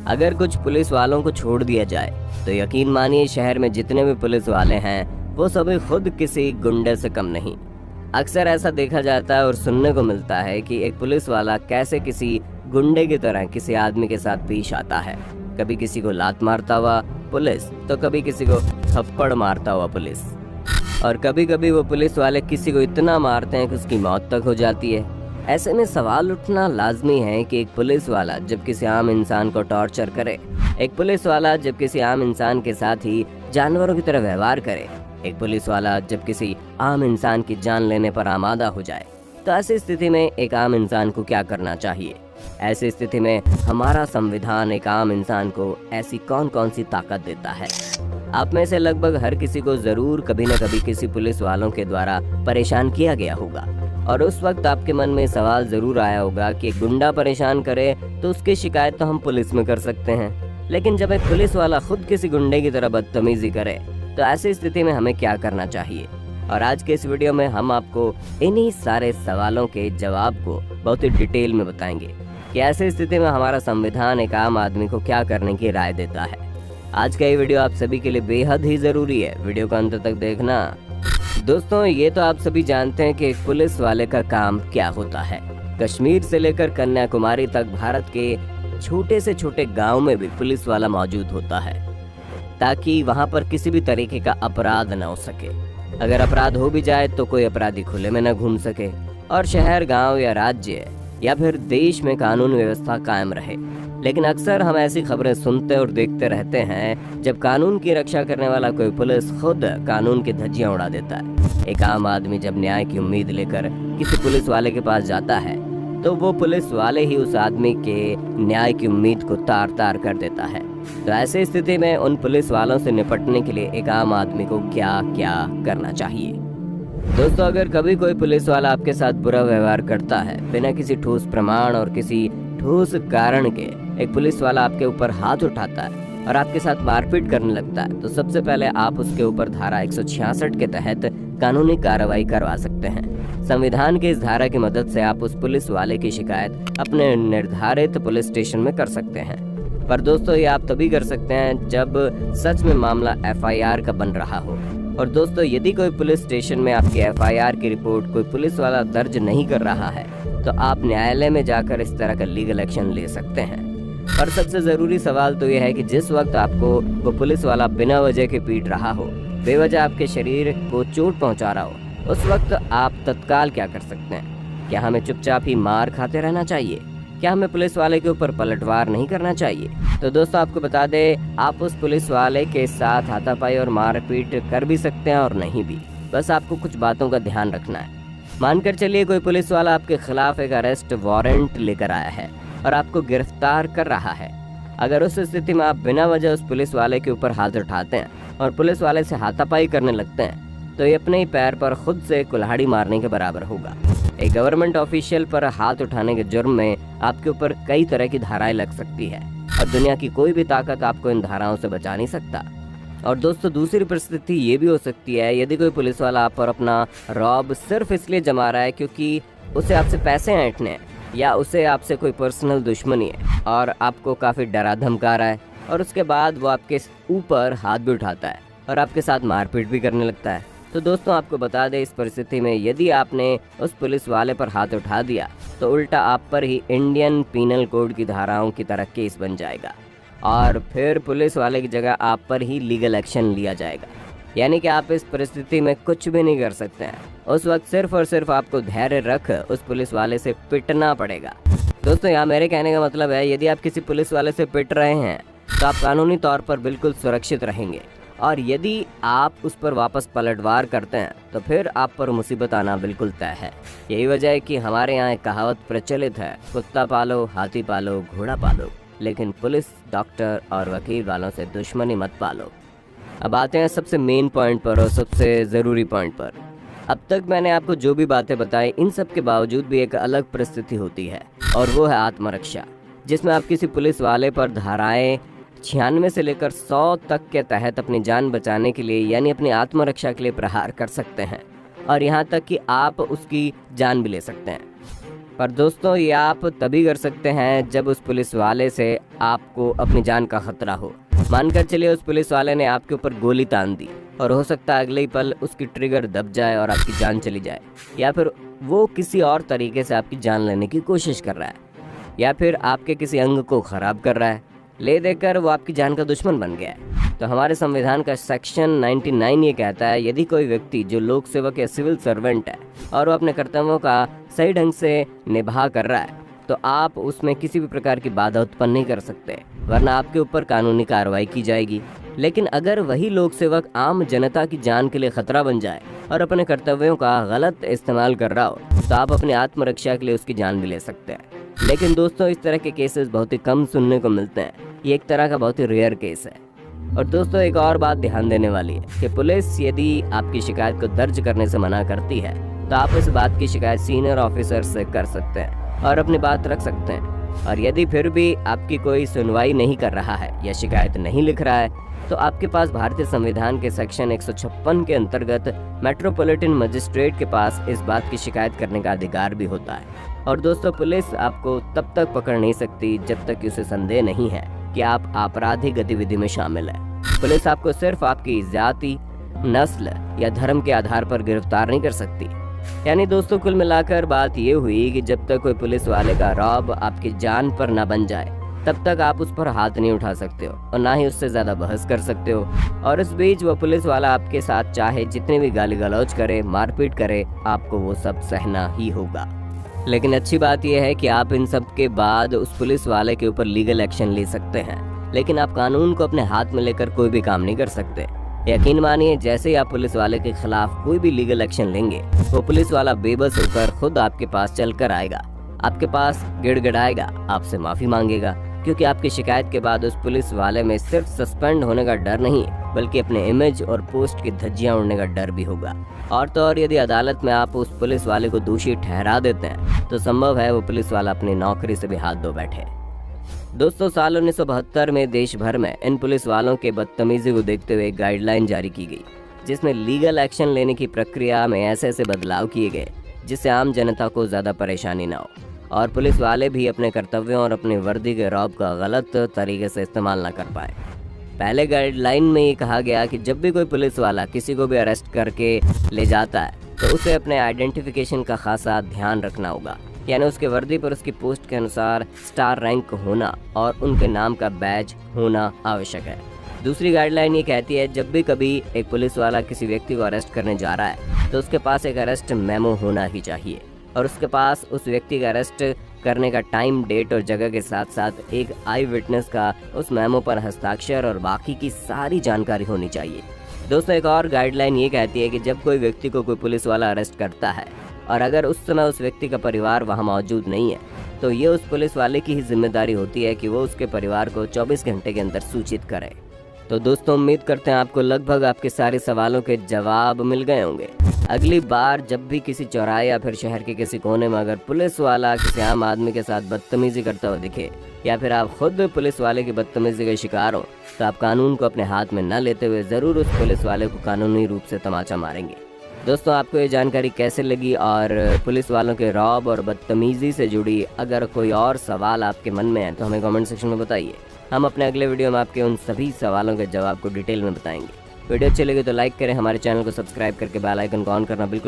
अगर कुछ पुलिस वालों को छोड़ दिया जाए तो यकीन मानिए शहर में जितने भी पुलिस वाले हैं वो सभी खुद किसी गुंडे से कम नहीं। अक्सर ऐसा देखा जाता है और सुनने को मिलता है कि एक पुलिस वाला कैसे किसी गुंडे की तरह किसी आदमी के साथ पेश आता है। कभी किसी को लात मारता हुआ पुलिस तो कभी किसी को थप्पड़ मारता हुआ पुलिस, और कभी कभी वो पुलिस वाले किसी को इतना मारते हैं कि उसकी मौत तक हो जाती है। ऐसे में सवाल उठना लाजमी है कि एक पुलिस वाला जब किसी आम इंसान को टॉर्चर करे, एक पुलिस वाला जब किसी आम इंसान के साथ ही जानवरों की तरह व्यवहार करे, एक पुलिस वाला जब किसी आम इंसान की जान लेने पर आमादा हो जाए, तो ऐसी स्थिति में एक आम इंसान को क्या करना चाहिए? ऐसी स्थिति में हमारा संविधान एक आम इंसान को ऐसी कौन कौन सी ताकत देता है? आप में से लगभग हर किसी को जरूर कभी न कभी किसी पुलिस वालों के द्वारा परेशान किया गया होगा, और उस वक्त आपके मन में सवाल जरूर आया होगा कि गुंडा परेशान करे तो उसकी शिकायत तो हम पुलिस में कर सकते हैं, लेकिन जब एक पुलिस वाला खुद किसी गुंडे की तरह बदतमीजी करे तो ऐसी स्थिति में हमें क्या करना चाहिए? और आज के इस वीडियो में हम आपको इन्हीं सारे सवालों के जवाब को बहुत ही डिटेल में बताएंगे कि ऐसी स्थिति में हमारा संविधान एक आम आदमी को क्या करने की राय देता है। आज का ये वीडियो आप सभी के लिए बेहद ही जरूरी है, वीडियो को अंत तक देखना। दोस्तों, ये तो आप सभी जानते हैं कि एक पुलिस वाले का काम क्या होता है। कश्मीर से लेकर कन्याकुमारी तक भारत के छोटे से छोटे गांव में भी पुलिस वाला मौजूद होता है, ताकि वहां पर किसी भी तरीके का अपराध न हो सके। अगर अपराध हो भी जाए तो कोई अपराधी खुले में न घूम सके, और शहर, गांव या राज्य या फिर देश में कानून व्यवस्था कायम रहे। लेकिन अक्सर हम ऐसी खबरें सुनते और देखते रहते हैं जब कानून की रक्षा करने वाला कोई पुलिस खुद कानून की धज्जियां उड़ा देता है। एक आम आदमी जब न्याय की उम्मीद लेकर किसी पुलिस वाले के पास जाता है तो वो पुलिस वाले ही उस आदमी के न्याय की उम्मीद को तार तार कर देता है। तो ऐसी स्थिति में उन पुलिस वालों से निपटने के लिए एक आम आदमी को क्या क्या करना चाहिए? दोस्तों, अगर कभी कोई पुलिस वाला आपके साथ बुरा व्यवहार करता है, बिना किसी ठोस प्रमाण और किसी ठोस कारण के एक पुलिस वाला आपके ऊपर हाथ उठाता है और आपके साथ मारपीट करने लगता है, तो सबसे पहले आप उसके ऊपर धारा 166 के तहत कानूनी कार्रवाई करवा सकते हैं। संविधान की इस धारा की मदद से आप उस पुलिस वाले की शिकायत अपने निर्धारित पुलिस स्टेशन में कर सकते हैं। पर दोस्तों, ये आप तभी कर सकते हैं जब सच में मामला FIR का बन रहा हो। और दोस्तों, यदि कोई पुलिस स्टेशन में आपकी FIR की रिपोर्ट कोई पुलिस वाला दर्ज नहीं कर रहा है तो आप न्यायालय में जाकर इस तरह का लीगल एक्शन ले सकते हैं। और सबसे जरूरी सवाल तो यह है कि जिस वक्त आपको वो पुलिस वाला बिना वजह के पीट रहा हो, बेवजह आपके शरीर को चोट पहुंचा रहा हो, उस वक्त आप तत्काल क्या कर सकते हैं? क्या हमें चुपचाप ही मार खाते रहना चाहिए? क्या हमें पुलिस वाले के ऊपर पलटवार नहीं करना चाहिए? तो दोस्तों, आपको बता दें, आप उस पुलिस वाले के साथ हाथापाई और मारपीट कर भी सकते हैं और नहीं भी। बस आपको कुछ बातों का ध्यान रखना है। मानकर चलिए कोई पुलिस वाला आपके खिलाफ एक अरेस्ट वारंट लेकर आया है और आपको गिरफ्तार कर रहा है। अगर उस स्थिति में आप बिना वजह उस पुलिस वाले के ऊपर हाथ उठाते हैं और पुलिस वाले से हाथापाई करने लगते हैं तो ये अपने ही पैर पर खुद से कुल्हाड़ी मारने के बराबर होगा। एक गवर्नमेंट ऑफिशियल पर हाथ उठाने के जुर्म में आपके ऊपर कई तरह की धाराएं लग सकती है और दुनिया की कोई भी ताकत आपको इन धाराओं से बचा नहीं सकता। और दोस्तों, दूसरी परिस्थिति ये भी हो सकती है, यदि कोई पुलिस वाला आप पर अपना रौब सिर्फ इसलिए जमा रहा है क्योंकि उसे आपसे पैसे ऐंठने हैं या उसे आपसे कोई पर्सनल दुश्मनी है और आपको काफ़ी डरा धमका रहा है, और उसके बाद वो आपके ऊपर हाथ भी उठाता है और आपके साथ मारपीट भी करने लगता है। तो दोस्तों, आपको बता दें, इस परिस्थिति में यदि आपने उस पुलिस वाले पर हाथ उठा दिया तो उल्टा आप पर ही इंडियन पीनल कोड की धाराओं की तरह केस बन जाएगा और फिर पुलिस वाले की जगह आप पर ही लीगल एक्शन लिया जाएगा। यानी कि आप इस परिस्थिति में कुछ भी नहीं कर सकते हैं। उस वक्त सिर्फ और सिर्फ आपको धैर्य रख उस पुलिस वाले से पिटना पड़ेगा। दोस्तों, यहाँ मेरे कहने का मतलब है, यदि आप किसी पुलिस वाले से पिट रहे हैं तो आप कानूनी तौर पर बिल्कुल सुरक्षित रहेंगे, और यदि आप उस पर वापस पलटवार करते हैं तो फिर आप पर मुसीबत आना बिल्कुल तय है। यही वजह है कि हमारे यहाँ एक कहावत प्रचलित है, कुत्ता पालो, हाथी पालो, घोड़ा पालो, लेकिन पुलिस, डॉक्टर और वकील वालों से दुश्मनी मत पालो। अब आते हैं सबसे मेन पॉइंट पर और सबसे ज़रूरी पॉइंट पर। अब तक मैंने आपको जो भी बातें बताई, इन सब के बावजूद भी एक अलग परिस्थिति होती है, और वो है आत्मरक्षा, जिसमें आप किसी पुलिस वाले पर धाराएं 96 से लेकर 100 तक के तहत अपनी जान बचाने के लिए यानी अपनी आत्मरक्षा के लिए प्रहार कर सकते हैं, और यहाँ तक कि आप उसकी जान भी ले सकते हैं। पर दोस्तों ये आप तभी कर सकते हैं जब उस पुलिस वाले से आपको अपनी जान का खतरा हो। मानकर चलिए उस पुलिस वाले ने आपके ऊपर गोली तान दी और हो सकता है अगले ही पल उसकी ट्रिगर दब जाए और आपकी जान चली जाए, या फिर वो किसी और तरीके से आपकी जान लेने की कोशिश कर रहा है, या फिर आपके किसी अंग को खराब कर रहा है। ले देकर वो आपकी जान का दुश्मन बन गया है। तो हमारे संविधान का सेक्शन 99 ये कहता है, यदि कोई व्यक्ति जो लोक सेवक या सिविल सर्वेंट है और वो अपने कर्तव्यों का सही ढंग से निभा कर रहा है, तो आप उसमें किसी भी प्रकार की बाधा उत्पन्न नहीं कर सकते, वरना आपके ऊपर कानूनी कार्रवाई की जाएगी। लेकिन अगर वही लोक सेवक आम जनता की जान के लिए खतरा बन जाए और अपने कर्तव्यों का गलत इस्तेमाल कर रहा हो, तो आप अपनी आत्मरक्षा के लिए उसकी जान भी ले सकते हैं। लेकिन दोस्तों इस तरह के केसेस बहुत ही कम सुनने को मिलते हैं। ये एक तरह का बहुत ही रेयर केस है। और दोस्तों एक और बात ध्यान देने वाली है कि पुलिस यदि आपकी शिकायत को दर्ज करने से मना करती है, तो आप इस बात की शिकायत सीनियर ऑफिसर से कर सकते हैं और अपनी बात रख सकते हैं। और यदि फिर भी आपकी कोई सुनवाई नहीं कर रहा है या शिकायत नहीं लिख रहा है, तो आपके पास भारतीय संविधान के सेक्शन 156 के अंतर्गत मेट्रोपॉलिटन मजिस्ट्रेट के पास इस बात की शिकायत करने का अधिकार भी होता है। और दोस्तों पुलिस आपको तब तक पकड़ नहीं सकती जब तक कि उसे संदेह नहीं है कि आप आपराधिक गतिविधि में शामिल हैं। पुलिस आपको सिर्फ आपकी जाति, नस्ल या धर्म के आधार पर गिरफ्तार नहीं कर सकती। यानी दोस्तों कुल मिलाकर बात ये हुई कि जब तक कोई पुलिस वाले का रौब आपकी जान पर न बन जाए, तब तक आप उस पर हाथ नहीं उठा सकते हो और ना ही उससे ज्यादा बहस कर सकते हो। और इस बीच वो पुलिस वाला आपके साथ चाहे जितने भी गाली गलौज करे, मारपीट करे, आपको वो सब सहना ही होगा। लेकिन अच्छी बात यह है कि आप इन सब के बाद उस पुलिस वाले के ऊपर लीगल एक्शन ले सकते हैं, लेकिन आप कानून को अपने हाथ में लेकर कोई भी काम नहीं कर सकते। यकीन मानिए जैसे ही आप पुलिस वाले के खिलाफ कोई भी लीगल एक्शन लेंगे, वो पुलिस वाला बेबस होकर खुद आपके पास चल कर आएगा, आपके पास गिड़गिड़ाएगा, आपसे माफी मांगेगा, क्योंकि आपकी शिकायत के बाद उस पुलिस वाले में सिर्फ सस्पेंड होने का डर नहीं, बल्कि अपने इमेज और पोस्ट की धज्जियां उड़ने का डर भी होगा। और तो और यदि अदालत में आप उस पुलिस वाले को दोषी ठहरा देते हैं, तो संभव है वो पुलिस वाला अपनी नौकरी से भी हाथ धो बैठे। दोस्तों साल 1972 में देश भर में इन पुलिस वालों के बदतमीजी को देखते हुए एक गाइडलाइन जारी की गई, जिसमें लीगल एक्शन लेने की प्रक्रिया में ऐसे ऐसे बदलाव किए गए जिससे आम जनता को ज़्यादा परेशानी ना हो और पुलिस वाले भी अपने कर्तव्यों और अपनी वर्दी के रौब का गलत तरीके से इस्तेमाल ना कर पाए। पहले गाइडलाइन में ये कहा गया कि जब भी कोई पुलिस वाला किसी को भी अरेस्ट करके ले जाता है, तो उसे अपने आइडेंटिफिकेशन का खासा ध्यान रखना होगा, यानी उसके वर्दी पर उसकी पोस्ट के अनुसार स्टार रैंक होना और उनके नाम का बैज होना आवश्यक है। दूसरी गाइडलाइन ये कहती है जब भी कभी एक पुलिस वाला किसी व्यक्ति को अरेस्ट करने जा रहा है, तो उसके पास एक अरेस्ट मेमो होना ही चाहिए और उसके पास उस व्यक्ति का अरेस्ट करने का टाइम, डेट और जगह के साथ साथ एक आई विटनेस का उस मेमो पर हस्ताक्षर और बाकी की सारी जानकारी होनी चाहिए। दोस्तों एक और गाइडलाइन ये कहती है कि जब कोई व्यक्ति को कोई पुलिस वाला अरेस्ट करता है और अगर उस समय उस व्यक्ति का परिवार वहां मौजूद नहीं है, तो ये उस पुलिस वाले की ही जिम्मेदारी होती है कि वो उसके परिवार को 24 घंटे के अंदर सूचित करे। तो दोस्तों उम्मीद करते हैं आपको लगभग आपके सारे सवालों के जवाब मिल गए होंगे। अगली बार जब भी किसी चौराहे या फिर शहर के किसी कोने में अगर पुलिस वाला किसी आम आदमी के साथ बदतमीजी करता हुआ दिखे, या फिर आप खुद पुलिस वाले की बदतमीजी के शिकार हो, तो आप कानून को अपने हाथ में न लेते हुए ज़रूर उस पुलिस वाले को कानूनी रूप से तमाचा मारेंगे। दोस्तों आपको ये जानकारी कैसे लगी और पुलिस वालों के रौब और बदतमीजी से जुड़ी अगर कोई और सवाल आपके मन में है तो हमें कमेंट सेक्शन में बताइए। हम अपने अगले वीडियो में आपके उन सभी सवालों के जवाब को डिटेल में बताएंगे। वीडियो अच्छी लगी तो लाइक करें, हमारे चैनल को सब्सक्राइब करके बेल आइकन को ऑन करना बिल्कुल